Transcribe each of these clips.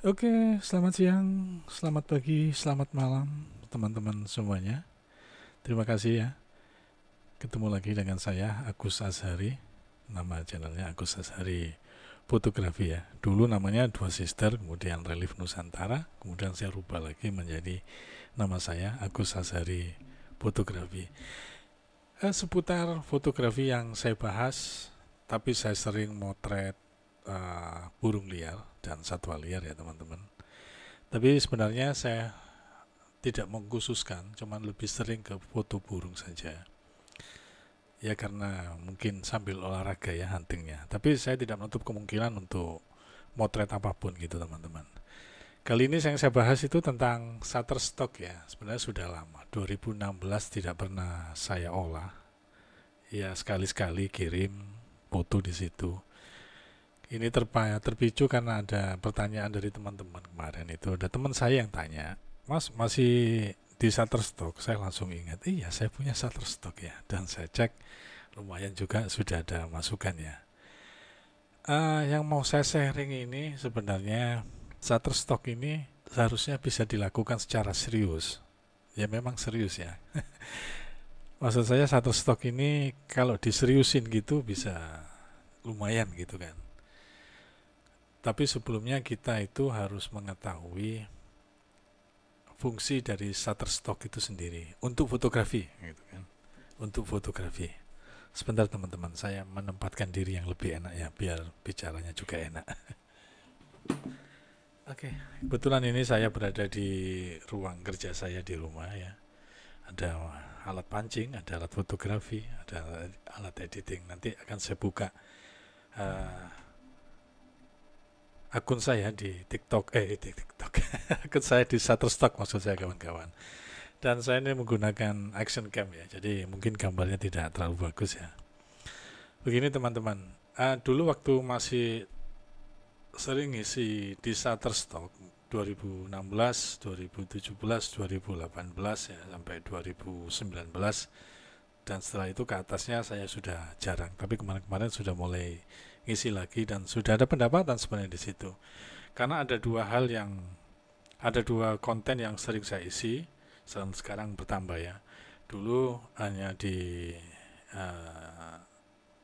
Oke, selamat siang, selamat pagi, selamat malam, teman-teman semuanya. Terima kasih ya. Ketemu lagi dengan saya, Agus Azhari. Nama channelnya Agus Azhari Fotografi ya. Dulu namanya Dua Sister, kemudian Relief Nusantara, kemudian saya rubah lagi menjadi nama saya, Agus Azhari Fotografi. Seputar fotografi yang saya bahas, tapi saya sering motret burung liar dan satwa liar ya teman-teman. Tapi sebenarnya saya tidak mengkhususkan, cuman lebih sering ke foto burung saja. Ya karena mungkin sambil olahraga ya huntingnya. Tapi saya tidak menutup kemungkinan untuk motret apapun gitu teman-teman. Kali ini yang saya bahas itu tentang Shutterstock ya. Sebenarnya sudah lama. 2016 tidak pernah saya olah. Ya sekali-sekali kirim foto di situ. Ini terpicu karena ada pertanyaan dari teman-teman kemarin itu. Ada teman saya yang tanya, Mas masih di Shutterstock? Saya langsung ingat, iya saya punya Shutterstock ya. Dan saya cek, lumayan juga sudah ada masukannya. Yang mau saya sharing ini sebenarnya Shutterstock ini seharusnya bisa dilakukan secara serius. Ya memang serius ya. Maksud saya Shutterstock ini kalau diseriusin gitu bisa lumayan gitu kan. Tapi sebelumnya kita itu harus mengetahui fungsi dari Shutterstock itu sendiri untuk fotografi gitu kan. Untuk fotografi. Sebentar teman-teman, saya menempatkan diri yang lebih enak ya biar bicaranya juga enak. Oke, kebetulan ini saya berada di ruang kerja saya di rumah ya. Ada alat pancing, ada alat fotografi, ada alat editing. Nanti akan saya buka uh, akun saya di TikTok, di TikTok, akun saya di Shutterstock maksud saya kawan-kawan. Dan saya ini menggunakan action cam ya, jadi mungkin gambarnya tidak terlalu bagus ya. Begini teman-teman, dulu waktu masih sering ngisi di Shutterstock 2016, 2017, 2018 ya sampai 2019 dan setelah itu ke atasnya saya sudah jarang. Tapi kemarin-kemarin sudah mulai ngisi lagi dan sudah ada pendapatan sebenarnya di situ. Karena ada dua konten yang sering saya isi dan sekarang bertambah ya. Dulu hanya di uh,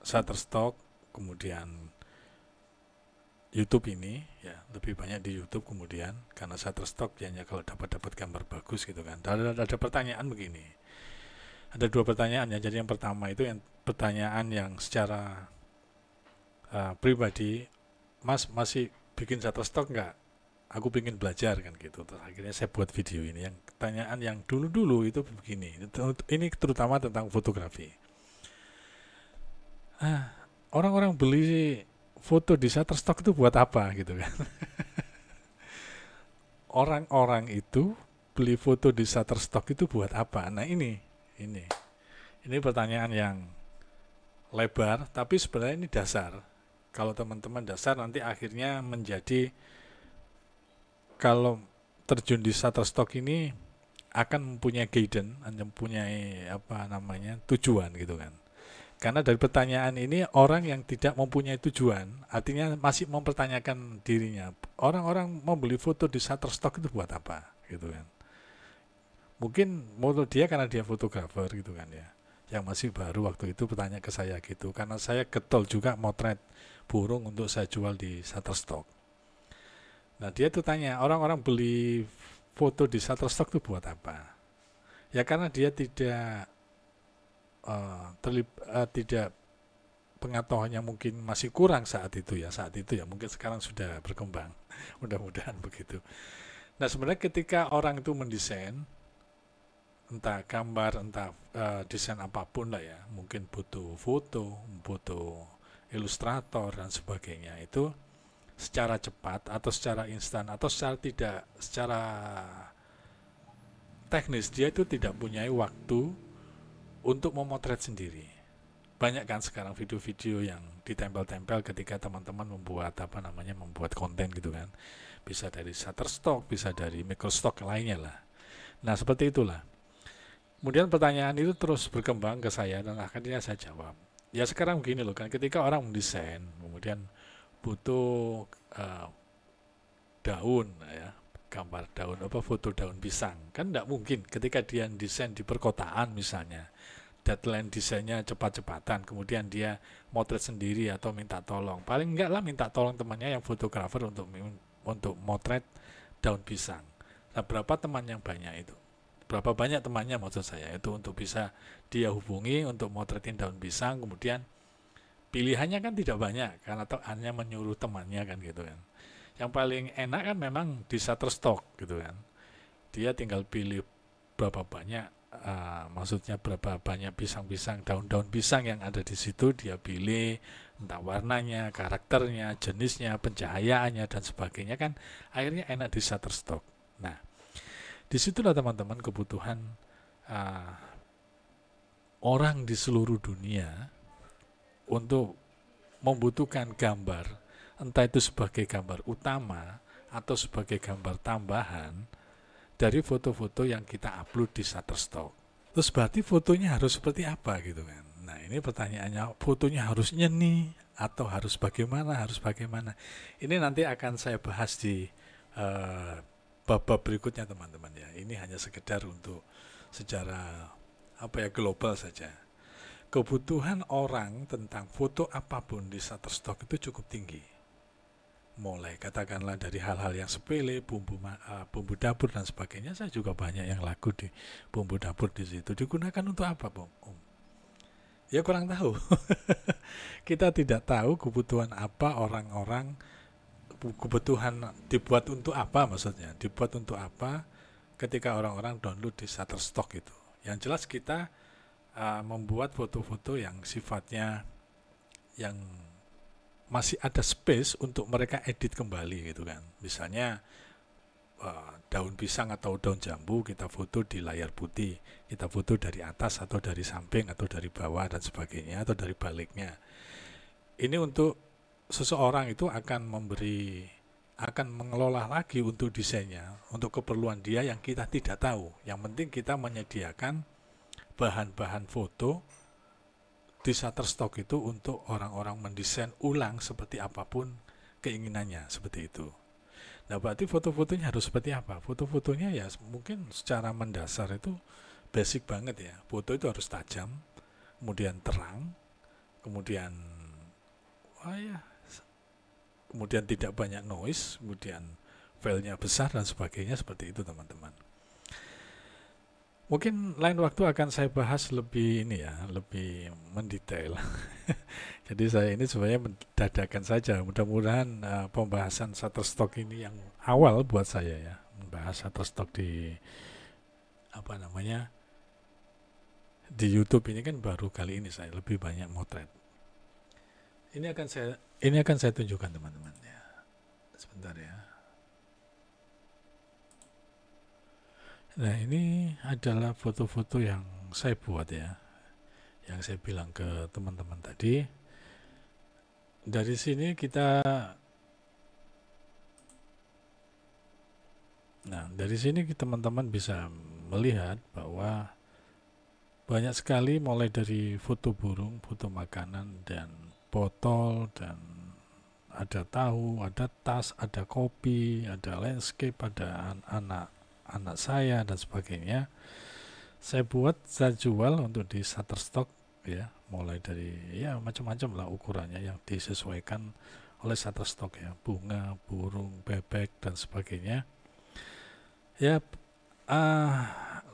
Shutterstock, kemudian YouTube ini ya lebih banyak di YouTube kemudian karena Shutterstock hanya kalau dapat gambar bagus gitu kan. Dan ada pertanyaan begini, ada dua pertanyaan ya. Jadi yang pertama itu yang pertanyaan yang secara pribadi, Mas masih bikin Shutterstock nggak? Aku pengen belajar kan gitu. Terus akhirnya saya buat video ini. Yang pertanyaan yang dulu-dulu itu begini. Ini terutama tentang fotografi. Orang-orang beli foto di Shutterstock itu buat apa gitu kan? Orang-orang itu beli foto di Shutterstock itu buat apa? Nah ini pertanyaan yang lebar, tapi sebenarnya ini dasar. Kalau teman-teman dasar nanti akhirnya menjadi kalau terjun di Shutterstock ini akan mempunyai guidance, mempunyai apa namanya tujuan gitu kan. Karena dari pertanyaan ini orang yang tidak mempunyai tujuan, artinya masih mempertanyakan dirinya. Orang-orang membeli foto di Shutterstock itu buat apa gitu kan. Mungkin menurut dia karena dia fotografer gitu kan ya. Yang masih baru waktu itu bertanya ke saya gitu. Karena saya getol juga motret burung untuk saya jual di Shutterstock. Nah dia tuh tanya, orang-orang beli foto di Shutterstock itu buat apa? Ya karena dia tidak pengetahuannya mungkin masih kurang saat itu ya mungkin sekarang sudah berkembang mudah-mudahan begitu. Nah sebenarnya ketika orang itu mendesain entah gambar entah desain apapun lah ya, mungkin butuh foto, butuh ilustrator dan sebagainya, itu secara cepat atau secara instan atau secara teknis dia itu tidak punya waktu untuk memotret sendiri. Banyak kan sekarang video-video yang ditempel-tempel ketika teman-teman membuat konten gitu kan. Bisa dari Shutterstock, bisa dari Microstock lainnya lah. Nah seperti itulah. Kemudian pertanyaan itu terus berkembang ke saya dan akhirnya saya jawab. Ya sekarang begini loh kan, ketika orang mendesain, kemudian butuh daun ya, gambar daun foto daun pisang. Kan tidak mungkin ketika dia desain di perkotaan misalnya, deadline desainnya cepat-cepatan, kemudian dia motret sendiri atau minta tolong. Paling enggak lah minta tolong temannya yang fotografer untuk motret daun pisang. Nah, berapa teman yang banyak itu? Berapa banyak temannya maksud saya itu untuk bisa dia hubungi untuk motretin daun pisang, kemudian pilihannya kan tidak banyak karena hanya menyuruh temannya kan gitu kan. Yang paling enak kan memang di Shutterstock gitu kan. Dia tinggal pilih berapa banyak, maksudnya berapa banyak pisang-pisang, daun-daun pisang yang ada di situ, dia pilih entah warnanya, karakternya, jenisnya, pencahayaannya dan sebagainya, kan akhirnya enak di Shutterstock. Nah, disitulah teman-teman kebutuhan orang di seluruh dunia untuk membutuhkan gambar, entah itu sebagai gambar utama atau sebagai gambar tambahan dari foto-foto yang kita upload di Shutterstock. Terus berarti fotonya harus seperti apa gitu kan? Nah, ini pertanyaannya, fotonya harus nyeni atau harus bagaimana? Ini nanti akan saya bahas di bab-bab berikutnya teman-teman ya. Ini hanya sekedar untuk secara global saja. Kebutuhan orang tentang foto apapun di Shutterstock itu cukup tinggi. Mulai katakanlah dari hal-hal yang sepele, bumbu dapur dan sebagainya. Saya juga banyak yang laku di bumbu dapur di situ. Digunakan untuk apa, Om? Ya kurang tahu. Kita tidak tahu kebutuhan apa orang-orang, kebutuhan dibuat untuk apa maksudnya. Dibuat untuk apa ketika orang-orang download di Shutterstock itu. Yang jelas kita membuat foto-foto yang sifatnya yang masih ada space untuk mereka edit kembali gitu kan. Misalnya daun pisang atau daun jambu kita foto di layar putih, kita foto dari atas atau dari samping atau dari bawah dan sebagainya atau dari baliknya. Ini untuk seseorang itu akan mengelola lagi untuk desainnya, untuk keperluan dia yang kita tidak tahu. Yang penting kita menyediakan bahan-bahan foto di Shutterstock itu untuk orang-orang mendesain ulang seperti apapun keinginannya, seperti itu. Nah, berarti foto-fotonya harus seperti apa? Foto-fotonya ya mungkin secara mendasar itu basic banget ya. Foto itu harus tajam, kemudian terang, kemudian kemudian tidak banyak noise, kemudian filenya besar dan sebagainya, seperti itu teman-teman. Mungkin lain waktu akan saya bahas lebih lebih mendetail. Jadi saya ini sebenarnya mendadakan saja. Mudah-mudahan pembahasan Shutterstock ini yang awal buat saya ya, membahas Shutterstock di di YouTube ini kan baru kali ini saya lebih banyak motret. Ini akan saya tunjukkan teman-teman ya. Sebentar ya. Nah, ini adalah foto-foto yang saya buat ya, yang saya bilang ke teman-teman tadi. Dari sini teman-teman bisa melihat bahwa banyak sekali, mulai dari foto burung, foto makanan, dan botol, dan ada tahu, ada tas, ada kopi, ada landscape, ada anak saya dan sebagainya. Saya jual untuk di Shutterstock ya, mulai dari macam-macam lah ukurannya yang disesuaikan oleh Shutterstock ya, bunga, burung, bebek dan sebagainya. Ya,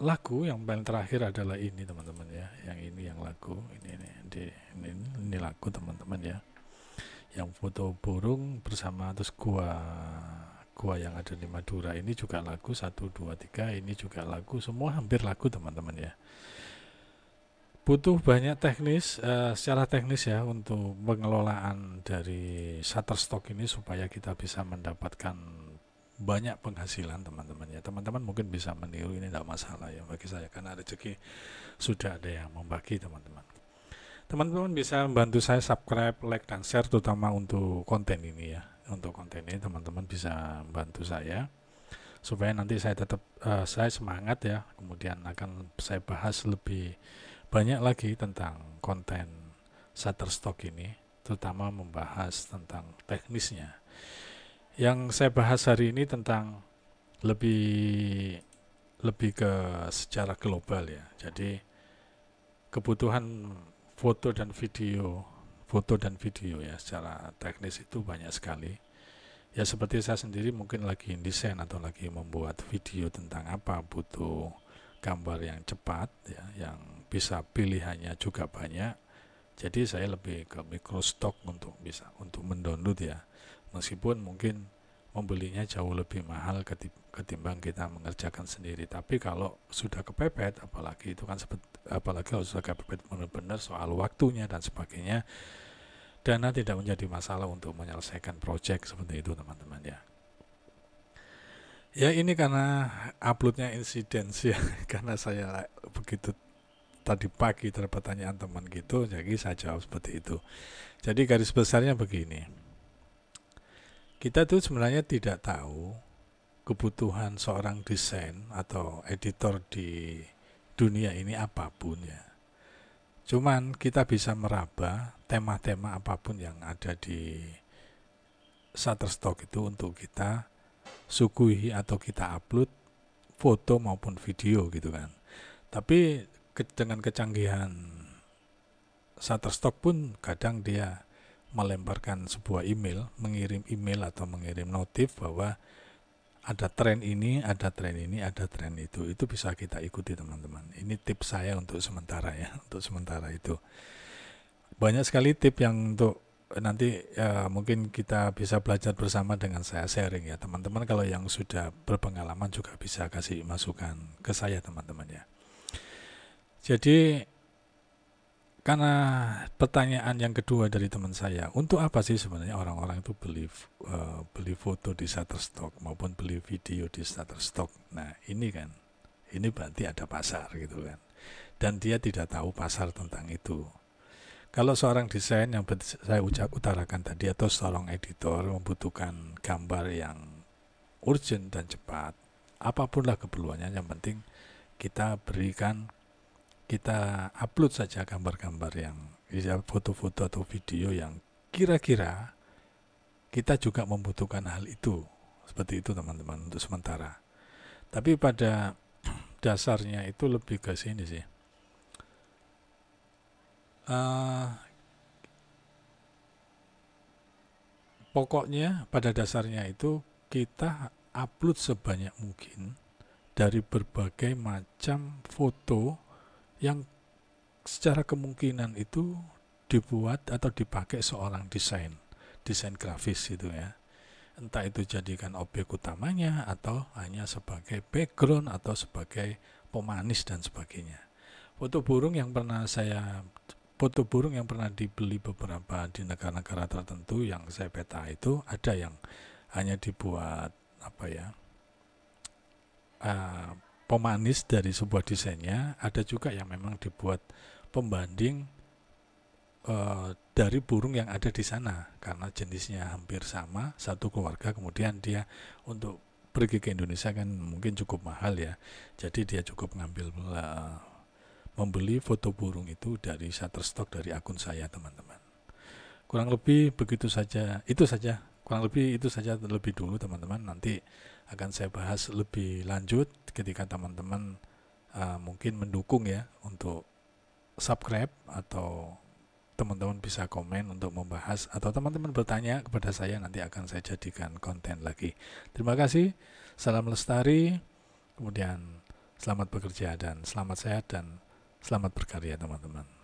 lagu yang paling terakhir adalah ini teman-teman ya, yang lagu ini lagu teman-teman ya, yang foto burung bersama terus gua yang ada di Madura ini juga lagu 1, 2, 3, ini juga lagu, semua hampir lagu teman-teman ya. Butuh banyak secara teknis ya untuk pengelolaan dari Shutterstock ini supaya kita bisa mendapatkan banyak penghasilan teman-teman ya. Teman-teman mungkin bisa meniru, ini tidak masalah ya bagi saya, karena rezeki sudah ada yang membagi teman-teman. Teman-teman bisa membantu saya subscribe, like, dan share terutama untuk konten ini ya. Untuk konten ini teman-teman bisa bantu saya supaya nanti saya tetap saya semangat ya, kemudian akan saya bahas lebih banyak lagi tentang konten Shutterstock ini, terutama membahas tentang teknisnya Yang saya bahas hari ini tentang lebih lebih ke secara global ya. Jadi kebutuhan foto dan video ya secara teknis itu banyak sekali. Ya seperti saya sendiri mungkin lagi desain atau lagi membuat video tentang apa, butuh gambar yang cepat ya, yang bisa pilihannya juga banyak. Jadi saya lebih ke microstock untuk untuk mendownload ya. Meskipun mungkin membelinya jauh lebih mahal ketimbang kita mengerjakan sendiri. Tapi kalau sudah kepepet, apalagi kalau sudah kepepet benar-benar soal waktunya dan sebagainya, dana tidak menjadi masalah untuk menyelesaikan proyek seperti itu teman-teman ya. Ya ini karena uploadnya insiden sih ya. Karena saya begitu tadi pagi terdapat pertanyaan teman gitu, jadi saya jawab seperti itu. Jadi garis besarnya begini, kita tuh sebenarnya tidak tahu kebutuhan seorang desain atau editor di dunia ini apapun ya. Cuman kita bisa meraba tema-tema apapun yang ada di Shutterstock itu untuk kita suguhi atau kita upload foto maupun video gitu kan. Tapi dengan kecanggihan Shutterstock pun kadang dia melemparkan sebuah email, mengirim email atau mengirim notif bahwa ada tren ini, ada tren ini, ada tren itu. Itu bisa kita ikuti teman-teman. Ini tips saya untuk sementara ya, untuk sementara itu. Banyak sekali tips yang untuk nanti ya, mungkin kita bisa belajar bersama dengan saya sharing ya teman-teman. Kalau yang sudah berpengalaman juga bisa kasih masukan ke saya teman-teman ya. Jadi karena pertanyaan yang kedua dari teman saya, untuk apa sih sebenarnya orang-orang itu beli foto di Shutterstock maupun beli video di Shutterstock? Nah ini kan, ini berarti ada pasar gitu kan, dan dia tidak tahu pasar tentang itu. Kalau seorang desain yang saya utarakan tadi atau seorang editor membutuhkan gambar yang urgent dan cepat, apapun lah keperluannya, yang penting kita upload saja gambar-gambar yang foto-foto atau video yang kira-kira kita juga membutuhkan hal itu. Seperti itu teman-teman untuk sementara. Tapi pada dasarnya itu lebih ke sini sih. Pokoknya pada dasarnya itu kita upload sebanyak mungkin dari berbagai macam foto yang secara kemungkinan itu dibuat atau dipakai seorang desain grafis itu ya. Entah itu jadikan objek utamanya atau hanya sebagai background atau sebagai pemanis dan sebagainya. Foto burung yang pernah dibeli beberapa di negara-negara tertentu yang saya peta itu, ada yang hanya dibuat pemanis dari sebuah desainnya, ada juga yang memang dibuat pembanding dari burung yang ada di sana karena jenisnya hampir sama, satu keluarga. Kemudian dia untuk pergi ke Indonesia kan mungkin cukup mahal ya, jadi dia cukup membeli foto burung itu dari Shutterstock dari akun saya teman-teman. Kurang lebih begitu saja, kurang lebih itu saja terlebih dulu teman-teman. Nanti akan saya bahas lebih lanjut ketika teman-teman mungkin mendukung ya untuk subscribe, atau teman-teman bisa komen untuk membahas, atau teman-teman bertanya kepada saya, nanti akan saya jadikan konten lagi. Terima kasih, salam lestari, kemudian selamat bekerja dan selamat sehat dan selamat berkarya teman-teman.